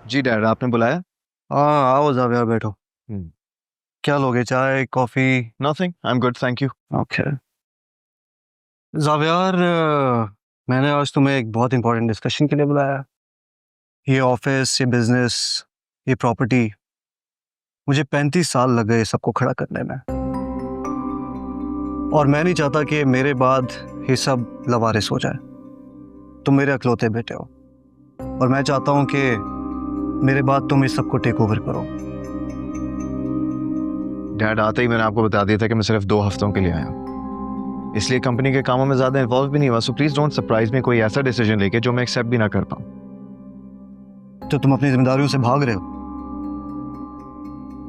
जी dad, आपने बुलाया? हाँ आओ जावियर बैठो। हम्म। क्या लोगे, चाय coffee? Nothing, I am good, thank you. Okay Xavier, मैंने आज तुम्हें एक बहुत इंपॉर्टेंट डिस्कशन के लिए बुलाया। ये ऑफिस, ये बिजनेस, ये प्रॉपर्टी, मुझे 35 साल लग गए सबको खड़ा करने में। और मैं नहीं चाहता कि मेरे बाद ये सब लवारिस हो जाए। तुम मेरे अकलौते बेटे हो और मैं चाहता हूं कि मेरे बाद तुम इस सबको टेक ओवर करो। डैड, आते ही मैंने आपको बता दिया था कि मैं सिर्फ 2 हफ्तों के लिए आया हूँ, इसलिए कंपनी के कामों में ज्यादा इन्वॉल्व भी नहीं हुआ। So please don't surprise me कोई ऐसा डिसीजन लेके जो मैं एक्सेप्ट भी ना कर पाऊँ। तो तुम अपनी जिम्मेदारियों से भाग रहे हो?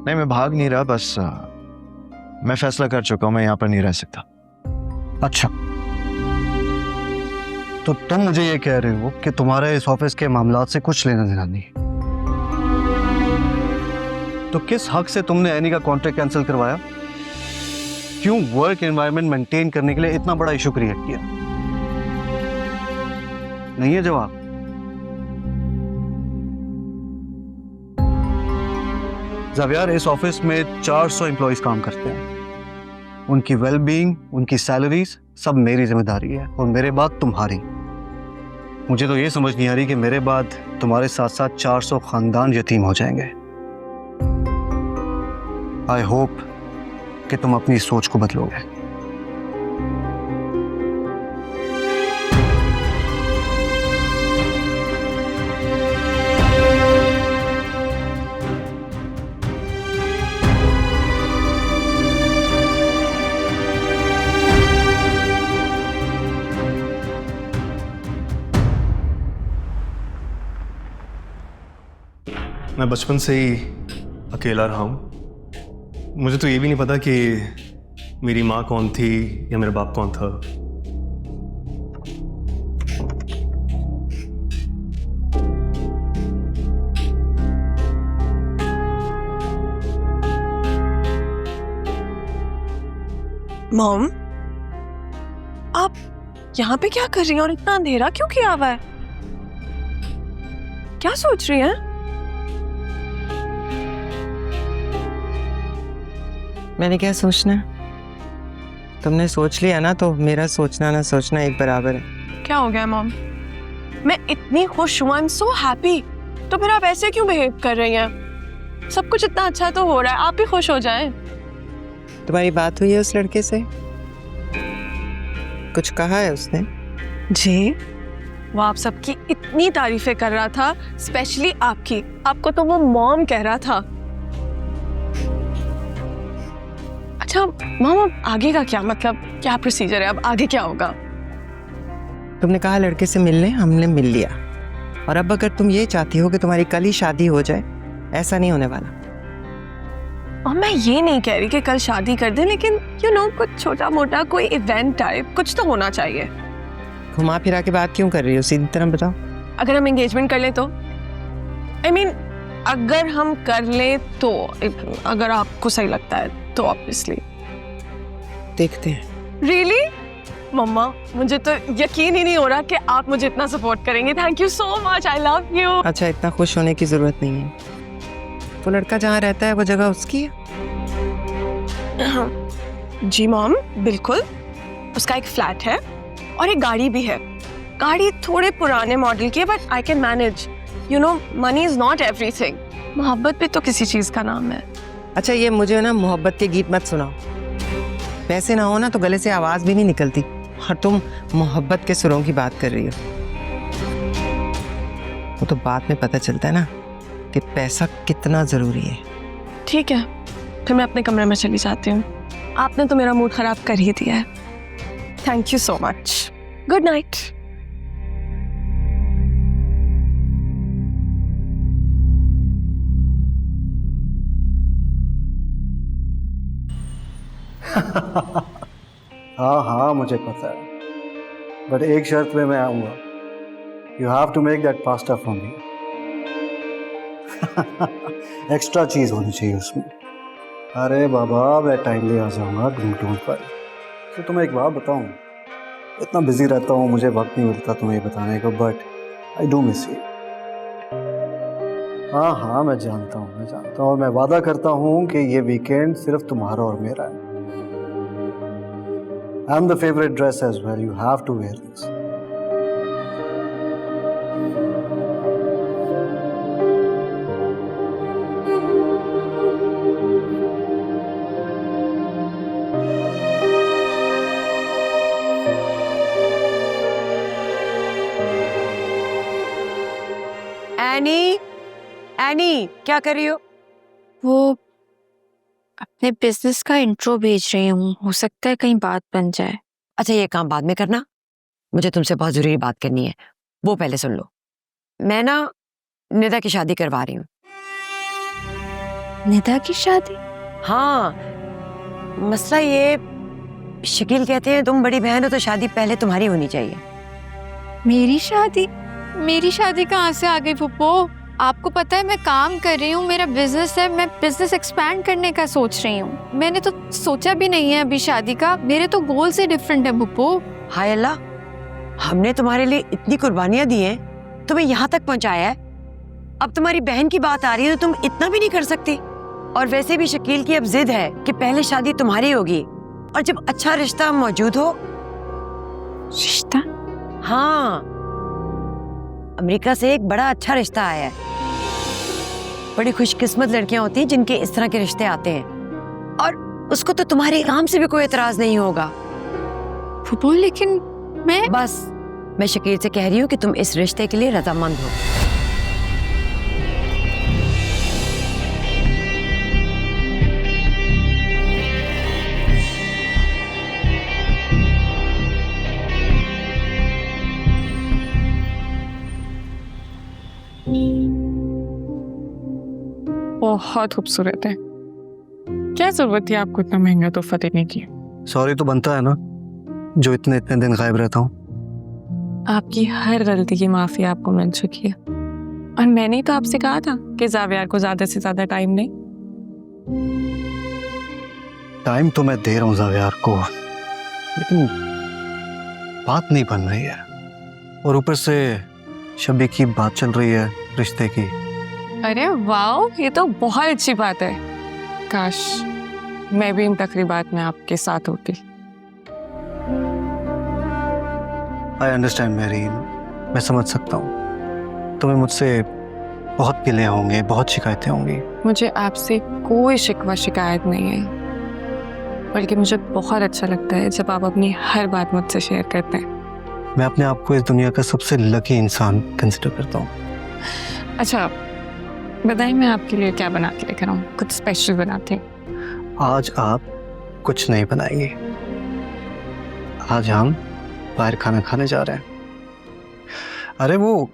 नहीं, मैं भाग नहीं रहा, बस मैं फैसला कर चुका हूँ, मैं यहाँ पर नहीं रह सकता। अच्छा, तो तुम मुझे ये कह रहे हो कि तुम्हारे इस ऑफिस के मामलात से कुछ लेना देना नहीं? तो किस हक से तुमने एनी का कॉन्ट्रैक्ट कैंसिल करवाया? क्यों वर्क एनवायरनमेंट मेंटेन करने के लिए इतना बड़ा इशू क्रिएट किया? नहीं है जवाब? जावियर, इस ऑफिस में 400 एम्प्लॉइज काम करते हैं। उनकी वेलबींग, उनकी सैलरीज सब मेरी जिम्मेदारी है और मेरे बाद तुम्हारी। मुझे तो ये समझ नहीं आ रही कि मेरे बाद तुम्हारे साथ साथ 400 खानदान यतीम हो जाएंगे। आई होप कि तुम अपनी सोच को बदलोगे। मैं बचपन से ही अकेला रहा हूँ। मुझे तो ये भी नहीं पता कि मेरी माँ कौन थी या मेरा बाप कौन था। मॉम, आप यहाँ पे क्या कर रही हैं और इतना अंधेरा क्यों किया हुआ है? क्या सोच रही हैं? मैंने क्या सोचना? तुमने सोच लिया ना, तो मेरा सोचना ना सोचना एक बराबर है। क्या हो गया मॉम? मैं इतनी खुश हूँ, आई एम सो हैप्पी। तो फिर आप ऐसे क्यों बिहेव कर रही हैं? सब कुछ इतना अच्छा तो हो रहा है, आप भी खुश हो जाएं। तुम्हारी बात हुई है उस लड़के से? कुछ कहा है उसने? जी, वो आप सबकी इतनी तारीफें कर रहा था, स्पेशली आपकी। आपको तो वो मॉम कह रहा था। अच्छा मॉम, अब आगे का क्या, मतलब क्या प्रोसीजर है? अब आगे क्या होगा? तुमने कहा लड़के से मिलने, हमने मिल लिया। और अब अगर तुम ये चाहती हो कि तुम्हारी कल ही शादी हो जाए, ऐसा नहीं होने वाला। और मैं ये नहीं कह रही कि कल शादी कर दें, लेकिन कुछ छोटा मोटा कोई इवेंट टाइप कुछ तो होना चाहिए। घुमा फिरा के बात क्यों कर रही हो? सीधी तरह बताओ। अगर हम एंगेजमेंट कर लें तो? I mean, अगर हम कर लें तो, अगर आपको सही लगता है तो ऑब्वियसली देखते हैं। रियली मम्मा, मुझे तो यकीन ही नहीं हो रहा कि आप मुझे इतना सपोर्ट करेंगे। Thank you so much, I love you. अच्छा, इतना खुश होने की जरूरत नहीं है। वो लड़का जहाँ रहता है वो जगह उसकी है? जी मॉम, बिल्कुल। उसका एक फ्लैट है और एक गाड़ी भी है। गाड़ी थोड़े पुराने मॉडल की है, but I can manage. Money is not everything. मोहब्बत भी तो किसी चीज का नाम है। अच्छा, ये मुझे ना मोहब्बत के गीत मत सुनाओ। पैसे ना हो ना तो गले से आवाज भी नहीं निकलती, और तुम मोहब्बत के सुरों की बात कर रही हो। वो तो बाद में पता चलता है ना कि पैसा कितना जरूरी है। ठीक है, फिर मैं अपने कमरे में चली जाती हूँ। आपने तो मेरा मूड खराब कर ही दिया है। Thank you so much. Good night. हाँ हाँ मुझे पता है, बट एक शर्त पे मैं आऊँगा। You have to make that pasta for me. Extra cheese होनी चाहिए उसमें। अरे बाबा, मैं टाइमली आ जाऊँगा ढूंढ पर। तो तुम्हें एक बात बताऊँ, इतना बिजी रहता हूँ, मुझे वक्त नहीं मिलता तुम्हें ये बताने को, but I do miss you. हाँ हाँ मैं जानता हूँ और मैं वादा करता हूँ कि ये वीकेंड सिर्फ तुम्हारा और मेरा है। I am the favourite dress as well, you have to wear this. Any, any क्या कर रही हो? वो अपने बिजनेस का इंट्रो भेज रही हूँ, हो सकता है कहीं बात बन जाए। अच्छा ये काम बाद में करना, मुझे तुमसे बहुत जरूरी बात करनी है, वो पहले सुन लो। मैं ना निदा की शादी करवा रही हूँ। निदा की शादी? हाँ, मसला ये, शकील कहते हैं तुम बड़ी बहन हो तो शादी पहले तुम्हारी होनी चाहिए। मेरी शादी? मेरी शादी कहाँ से आ गई फुप्पो? आपको पता है मैं काम कर रही हूँ, मेरा बिजनेस है, मैं बिजनेस एक्सपैंड करने का सोच रही हूँ। मैंने तो सोचा भी नहीं है अभी शादी का, मेरे तो गोल से डिफरेंट है फुप्पो। हाय अल्लाह, हमने तुम्हारे लिए इतनी कुर्बानियां दी हैं, तुम्हें यहाँ तक पहुँचाया है, अब तुम्हारी बहन की बात आ रही है तो तुम इतना भी नहीं कर सकती। और वैसे भी शकील की अब जिद है कि पहले शादी तुम्हारी होगी, और जब अच्छा रिश्ता मौजूद हो। रिश्ता? हाँ, अमेरिका से एक बड़ा अच्छा रिश्ता आया है। बड़ी खुशकिस्मत लड़कियां होती हैं जिनके इस तरह के रिश्ते आते हैं, और उसको तो तुम्हारे काम से भी कोई एतराज नहीं होगा। फुप्पो लेकिन मैं बस, मैं शकील से कह रही हूँ कि तुम इस रिश्ते के लिए रजामंद हो। बहुत खूबसूरत है। क्या जरूरत थी आपको इतना महंगा तोहफा देने की? सॉरी तो बनता है ना, जो इतने दिन गायब रहता हूँ। आपकी हर गलती की माफी आपको मिल चुकी है, और मैंने तो आपसे कहा था कि जावियार को ज्यादा से ज्यादा टाइम नहीं। टाइम तो मैं दे रहा हूँ जावियार को, लेकिन बात नहीं बन रही है, और ऊपर से शबी की बात चल रही है रिश्ते की। अरे वाह, ये तो बहुत अच्छी बात है। काश मैं भी इन तकरीबात में आपके साथ होती। आई अंडरस्टैंड मैरी, मैं समझ सकता हूँ। तुम्हें मुझसे बहुत गिले होंगे, बहुत शिकायतें होंगी। मुझे आपसे कोई शिकवा शिकायत नहीं है, बल्कि मुझे बहुत अच्छा लगता है जब आप अपनी हर बात मुझसे शेयर करते हैं। मैं अपने आप को इस दुनिया का सबसे लकी इंसान कंसिडर करता हूँ। अच्छा बताइए, मैं आपके लिए क्या बना के लेकर आऊँ? कुछ स्पेशल बनाते हैं? आज आप कुछ नहीं बनाएंगे, आज हम बाहर खाना खाने जा रहे हैं। अरे वो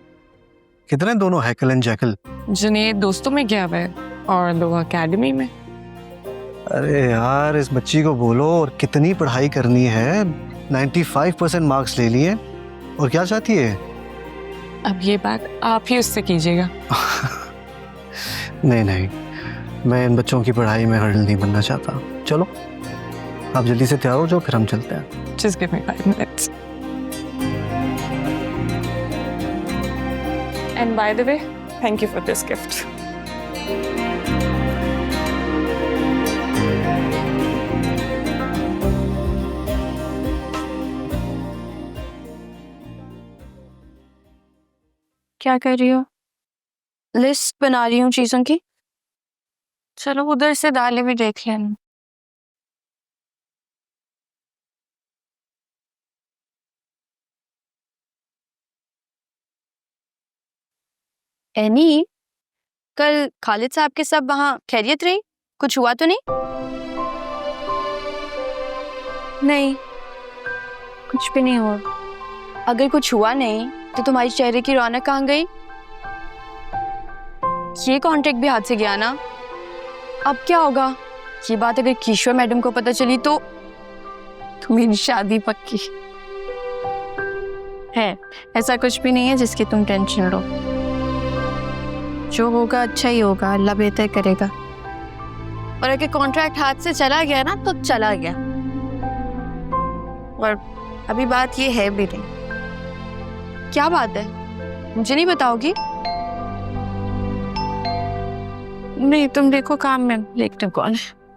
कितने दोनों हैकल एंड जैकल? जुनेद दोस्तों में गया हुआ है और लोग एकेडमी में। अरे यार इस बच्ची को बोलो, और कितनी पढ़ाई करनी है, 95% मार्क्स ले लिए, और क्या चाहती है? अब ये बात आप ही उससे कीजिएगा। नहीं नहीं, मैं इन बच्चों की पढ़ाई में हर्डल नहीं बनना चाहता। चलो आप जल्दी से तैयार हो जाओ, फिर हम चलते हैं। Just give me 5 minutes. And by the way, thank you for this gift. क्या कर रही हो? लिस्ट बना रही हूँ चीजों की। चलो उधर से दालें भी देख लेना। एनी, कल खालिद साहब के सब वहाँ खैरियत रही? कुछ हुआ तो नहीं? नहीं, कुछ भी नहीं हुआ। अगर कुछ हुआ नहीं तो तुम्हारी चेहरे की रौनक कहाँ गई? ये कॉन्ट्रैक्ट भी हाथ से गया ना। अब क्या होगा? ये बात अगर कीश्वर मैडम को पता चली तो मेरी शादी पक्की है। ऐसा कुछ भी नहीं है जिसकी तुम टेंशन लो। जो होगा अच्छा ही होगा, अल्लाह बेहतर करेगा। और अगर कॉन्ट्रैक्ट हाथ से चला गया ना तो चला गया, और अभी बात ये है भी नहीं। क्या बात है, मुझे नहीं बताओगी? नहीं तुम देखो काम में देखते कौन है।